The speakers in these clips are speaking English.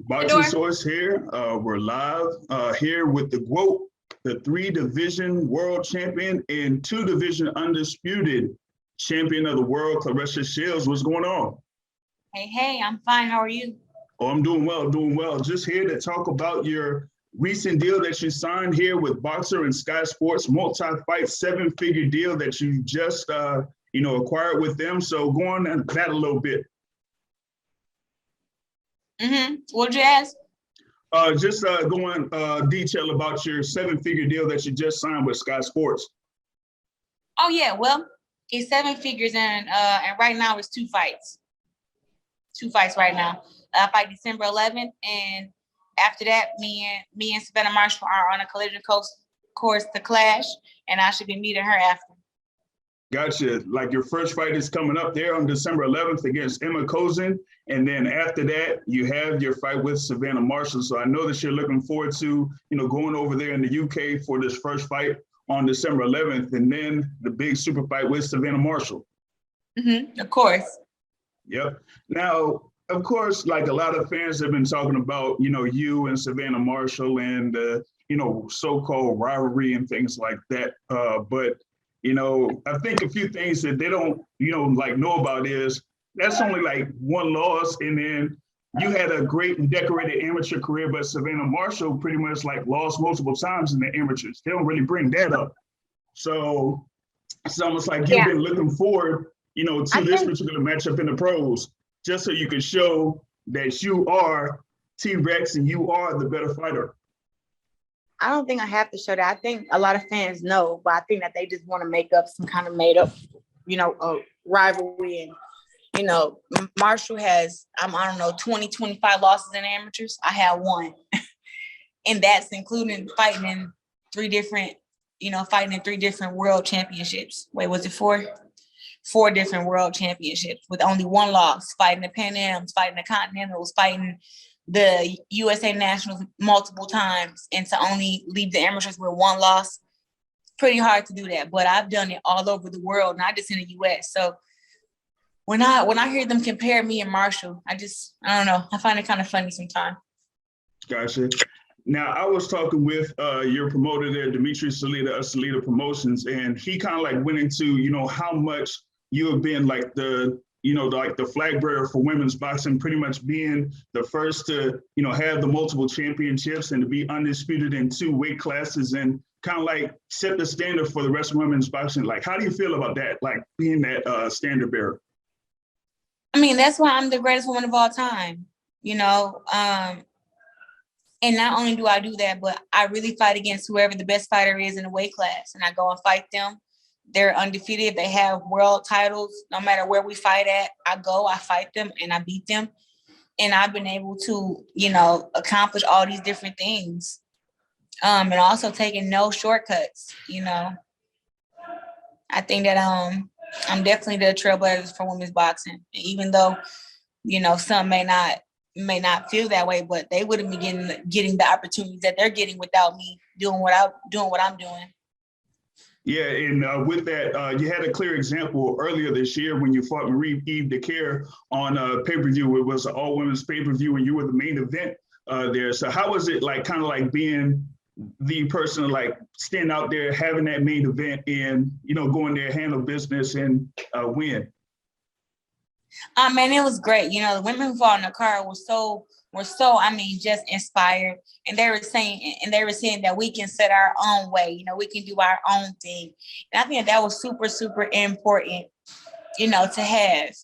Boxing Source here. We're live here with the GWOAT, the 3-division world champion and 2-division undisputed champion of the world, Claressa Shields. What's going on? Hey, I'm fine. How are you? Oh, I'm doing well. Just here to talk about your recent deal that you signed here with Boxer and Sky Sports, multi-fight 7-figure deal that you just acquired with them. So go on that a little bit. What'd you ask? Just going detail about your 7-figure deal that you just signed with Sky Sports. Oh yeah, well, it's 7 figures and right now it's 2 fights. 2 fights right now. I fight December 11th, and after that, me and Savannah Marshall are on a collision course to clash, and I should be meeting her after. Gotcha. Like your first fight is coming up there on December 11th against Ema Kozin. And then after that, you have your fight with Savannah Marshall. So I know that you're looking forward to, going over there in the UK for this first fight on December 11th, and then the big super fight with Savannah Marshall. Of course. Yep. Now, of course, like a lot of fans have been talking about, you and Savannah Marshall and, so-called rivalry and things like that. But I think a few things that they don't, know about is that's only like 1 loss. And then you had a great and decorated amateur career, but Savannah Marshall pretty much like lost multiple times in the amateurs. They don't really bring that up. So it's almost like you've been looking forward, to this particular matchup in the pros, just so you can show that you are T-Rex and you are the better fighter. I don't think I have to show that. I think a lot of fans know, but I think that they just want to make up some kind of made up, rivalry. And, Marshall has, 20, 25 losses in amateurs. I have 1. And that's including fighting in 3 different world championships. Wait, was it 4? 4 different world championships with only 1 loss, fighting the Pan Ams, fighting the Continentals, fighting the USA Nationals multiple times, and to only leave the amateurs with 1 loss. Pretty hard to do that, but I've done it all over the world, not just in the US. So when I hear them compare me and Marshall, I don't know. I find it kind of funny sometimes. Gotcha. Now, I was talking with your promoter there, Dimitri Salita of Salita Promotions, and he kind of like went into, how much you have been like the flag bearer for women's boxing, pretty much being the first to, have the multiple championships and to be undisputed in 2 weight classes and kind of like set the standard for the rest of women's boxing. Like, how do you feel about that? Like being that standard bearer? I mean, that's why I'm the greatest woman of all time, and not only do I do that, but I really fight against whoever the best fighter is in the weight class, and I go and fight them. They're undefeated. They have world titles. No matter where we fight at, I fight them, and I beat them. And I've been able to, accomplish all these different things. And also taking no shortcuts, I think that I'm definitely the trailblazer for women's boxing. Even though, some may not feel that way, but they wouldn't be getting the opportunities that they're getting without me doing what I'm doing. Yeah, and with that, you had a clear example earlier this year when you fought Marie-Eve DeCare on pay-per-view. It was an all-women's pay-per-view, and you were the main event there. So how was it like, kind of like being the person to like stand out there, having that main event, and going there, handle business, and win? Man, it was great. The women who fought in the car were so just inspired. And they were saying that we can set our own way, we can do our own thing. And I think that was super, super important, to have.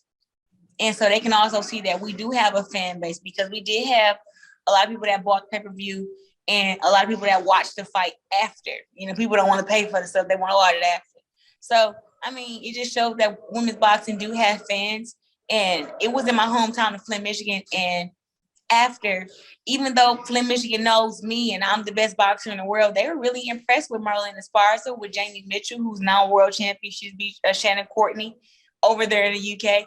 And so they can also see that we do have a fan base, because we did have a lot of people that bought pay-per-view and a lot of people that watched the fight after. People don't want to pay for the stuff, they want to watch it after. So, it just shows that women's boxing do have fans. And it was in my hometown of Flint, Michigan. And after, even though Flint, Michigan knows me and I'm the best boxer in the world, they were really impressed with Marlene Esparza, with Jamie Mitchell, who's now world champion. She's beat Shannon Courtney over there in the UK.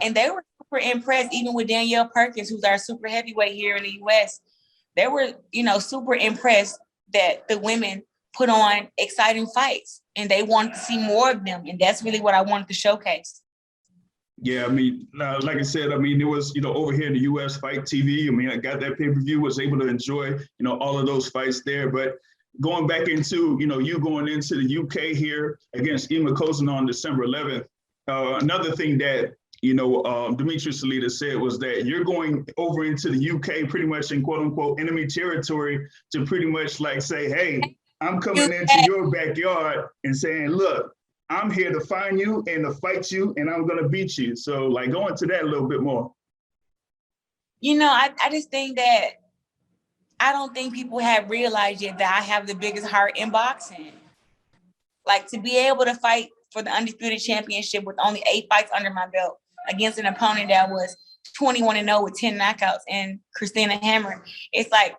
And they were super impressed, even with Danielle Perkins, who's our super heavyweight here in the US. They were, super impressed that the women put on exciting fights, and they wanted to see more of them. And that's really what I wanted to showcase. Yeah, I mean, like I said, I mean, it was, over here in the US Fight TV. I mean, I got that pay-per-view, was able to enjoy, all of those fights there. But going back into, you going into the UK here against Ema Kozin on December 11th, another thing that, Demetrius Salita said was that you're going over into the UK pretty much in quote unquote enemy territory to pretty much like say, hey, I'm coming into your backyard and saying, look, I'm here to find you and to fight you, and I'm going to beat you. So, like, go into that a little bit more. I just think that I don't think people have realized yet that I have the biggest heart in boxing. Like, to be able to fight for the undisputed championship with only 8 fights under my belt against an opponent that was 21-0 with 10 knockouts and Christina Hammer, it's like,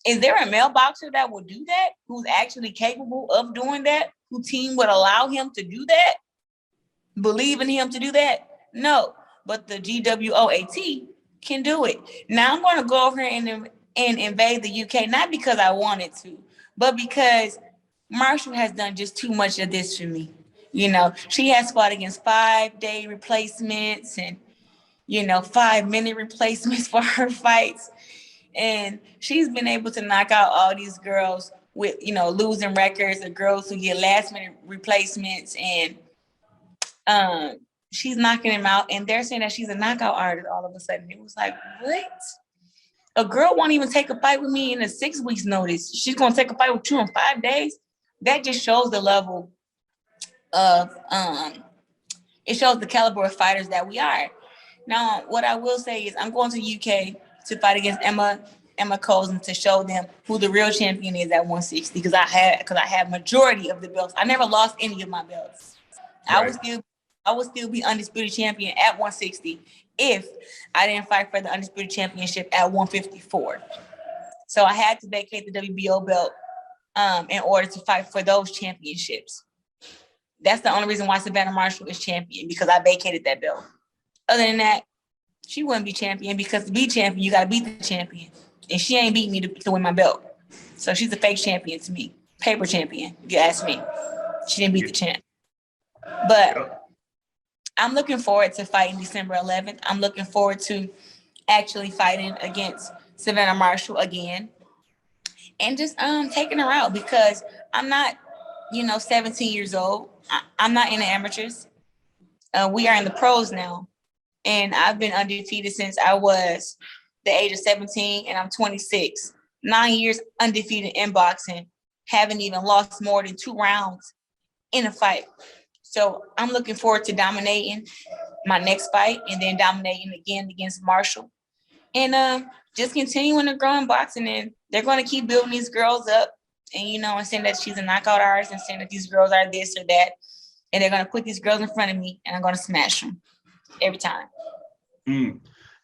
is there a male boxer that will do that, who's actually capable of doing that, who team would allow him to do that, believe in him to do that? No, but the GWOAT can do it. Now I'm going to go over here and invade the UK, not because I wanted to, but because Marshall has done just too much of this for me. She has fought against 5-day replacements and, 5-minute replacements for her fights. And she's been able to knock out all these girls with, losing records, the girls who get last-minute replacements, and she's knocking them out. And they're saying that she's a knockout artist all of a sudden. It was like, what? A girl won't even take a fight with me in a 6 weeks notice. She's going to take a fight with you in 5 days. That just shows the level of, it shows the caliber of fighters that we are. Now, what I will say is I'm going to UK to fight against Ema Kozin to show them who the real champion is at 160, because I have majority of the belts. I never lost any of my belts. Right. I would still be undisputed champion at 160 if I didn't fight for the undisputed championship at 154. So I had to vacate the WBO belt in order to fight for those championships. That's the only reason why Savannah Marshall is champion, because I vacated that belt. Other than that, she wouldn't be champion, because to be champion, you got to beat the champion. And she ain't beat me to win my belt. So she's a fake champion to me. Paper champion, if you ask me. She didn't beat the champ. But I'm looking forward to fighting December 11th. I'm looking forward to actually fighting against Savannah Marshall again. And just taking her out, because I'm not, 17 years old. I'm not in the amateurs. We are in the pros now. And I've been undefeated since I was the age of 17, and I'm 26. 9 years undefeated in boxing. Haven't even lost more than 2 rounds in a fight. So I'm looking forward to dominating my next fight and then dominating again against Marshall. And just continuing to grow in boxing. And they're going to keep building these girls up. And, and saying that she's a knockout artist and saying that these girls are this or that. And they're going to put these girls in front of me, and I'm going to smash them every time.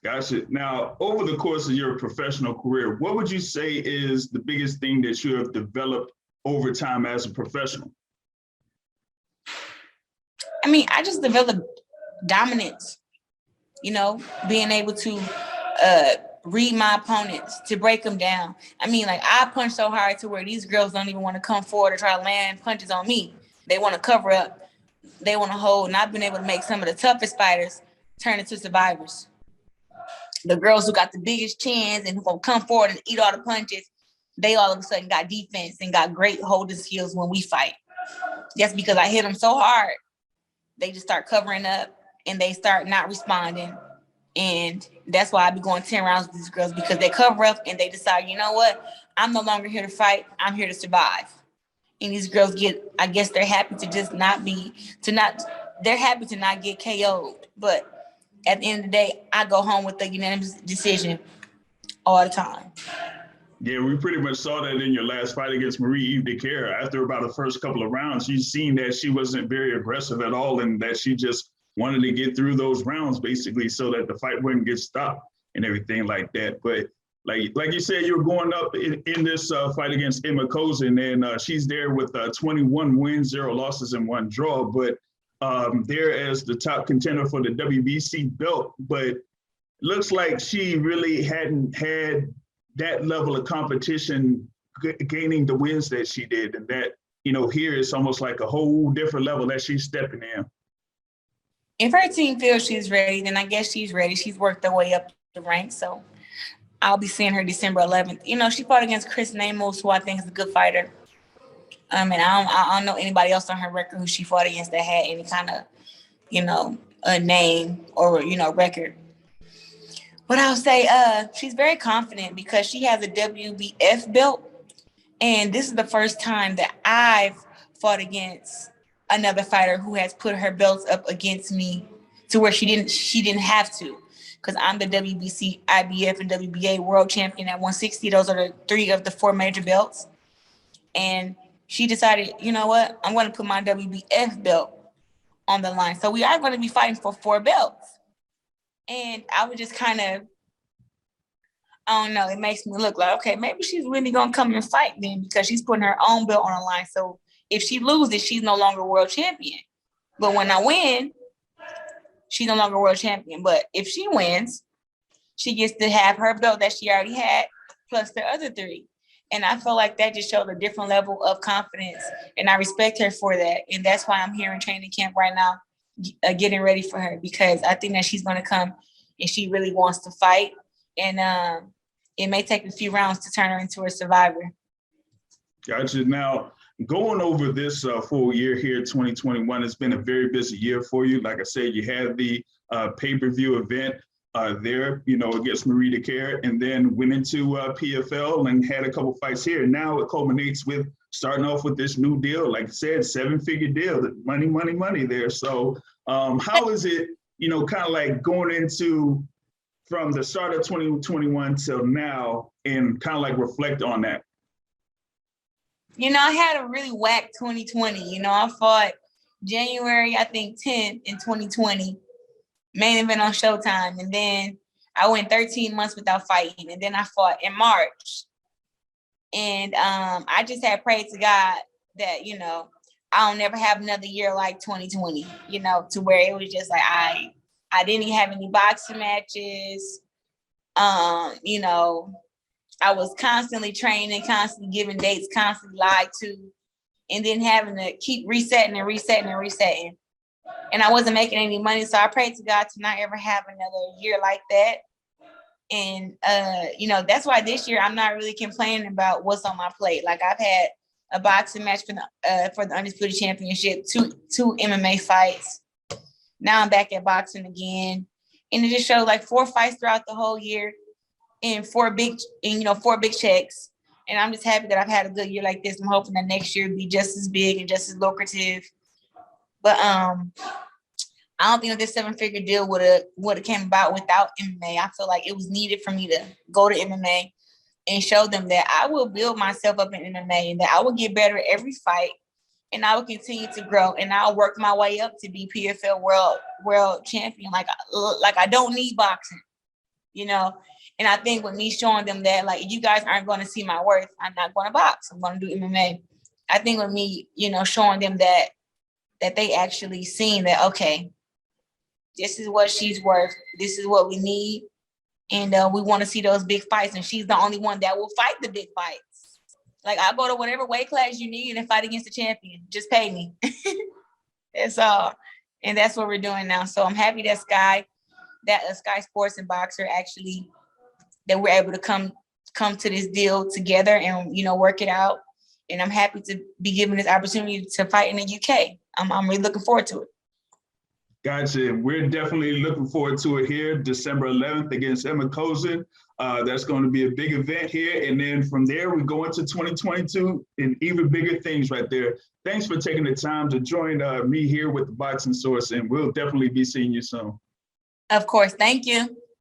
Gotcha. Now, over the course of your professional career, what would you say is the biggest thing that you have developed over time as a professional? I mean, I just developed dominance, being able to read my opponents, to break them down. I mean, like, I punch so hard to where these girls don't even want to come forward or try to land punches on me. They want to cover up. They want to hold. And I've been able to make some of the toughest fighters turn into survivors. The girls who got the biggest chins and who gonna come forward and eat all the punches, they all of a sudden got defense and got great holding skills when we fight. That's because I hit them so hard, they just start covering up and they start not responding. And that's why I be going 10 rounds with these girls, because they cover up and they decide, you know what? I'm no longer here to fight. I'm here to survive. And these girls I guess they're happy to just they're happy to not get KO'd. But at the end of the day, I go home with a unanimous decision all the time. Yeah, we pretty much saw that in your last fight against Marie-Eve Dicaire. After about the first couple of rounds, you seen that she wasn't very aggressive at all, and that she just wanted to get through those rounds basically so that the fight wouldn't get stopped and everything like that. But like you said, you were going up in this fight against Ema Kozin, and she's there with 21 wins, 0 losses, and 1 draw. But there as the top contender for the WBC belt, but looks like she really hadn't had that level of competition gaining the wins that she did. And that, here it's almost like a whole different level that she's stepping in. If her team feels she's ready, then I guess she's ready. She's worked her way up the ranks, so I'll be seeing her December 11th. You know, she fought against Chris Namos, who I think is a good fighter. And I don't know anybody else on her record who she fought against that had any kind of, a name or, record. But I'll say she's very confident because she has a WBF belt. And this is the first time that I've fought against another fighter who has put her belts up against me to where she didn't have to. Because I'm the WBC, IBF, and WBA world champion at 160. Those are the 3 of the 4 major belts. And she decided, you know what? I'm going to put my WBF belt on the line. So we are going to be fighting for 4 belts. And I was just kind of, I don't know, it makes me look like, okay, maybe she's really going to come and fight then because she's putting her own belt on the line. So if she loses, she's no longer world champion. But when I win, she's no longer world champion. But if she wins, she gets to have her belt that she already had plus the other 3. And I feel like that just showed a different level of confidence. And I respect her for that. And that's why I'm here in training camp right now, getting ready for her, because I think that she's going to come and she really wants to fight. And it may take a few rounds to turn her into a survivor. Gotcha. Now, going over this full year here, 2021, it's been a very busy year for you. Like I said, you had the pay-per-view event there, against Marie Carrot, and then went into PFL and had a couple fights here. Now it culminates with starting off with this new deal. Like I said, 7-figure deal, money, money, money there. So how is it, kind of like going into from the start of 2021 till now and kind of like reflect on that? I had a really whack 2020. I fought January, I think 10th in 2020, main event on Showtime. And then I went 13 months without fighting. And then I fought in March. And I just had prayed to God that, I don't never have another year like 2020, to where it was just like I didn't have any boxing matches. I was constantly training, constantly giving dates, constantly lied to, and then having to keep resetting and resetting and resetting. And I wasn't making any money. So I prayed to God to not ever have another year like that. And, that's why this year I'm not really complaining about what's on my plate. Like I've had a boxing match for the Undisputed Championship, two MMA fights. Now I'm back at boxing again. And it just showed like 4 fights throughout the whole year and 4 big checks. And I'm just happy that I've had a good year like this. I'm hoping that next year will be just as big and just as lucrative. But I don't think that this 7-figure deal would have came about without MMA. I feel like it was needed for me to go to MMA and show them that I will build myself up in MMA and that I will get better every fight and I will continue to grow and I'll work my way up to be PFL world champion. Like I don't need boxing, And I think with me showing them that, like, you guys aren't going to see my worth, I'm not going to box. I'm going to do MMA. I think with me, showing them that they actually seen that, okay, this is what she's worth. This is what we need. And we want to see those big fights. And she's the only one that will fight the big fights. Like, I'll go to whatever weight class you need and fight against the champion. Just pay me. That's all. And that's what we're doing now. So I'm happy that Sky Sports and Boxer actually, that we're able to come to this deal together and, work it out. And I'm happy to be given this opportunity to fight in the UK. I'm really looking forward to it. Gotcha. We're definitely looking forward to it here, December 11th against Ema Kozin. That's going to be a big event here. And then from there, we go into 2022 and even bigger things right there. Thanks for taking the time to join me here with the Boxing Source, and we'll definitely be seeing you soon. Of course. Thank you.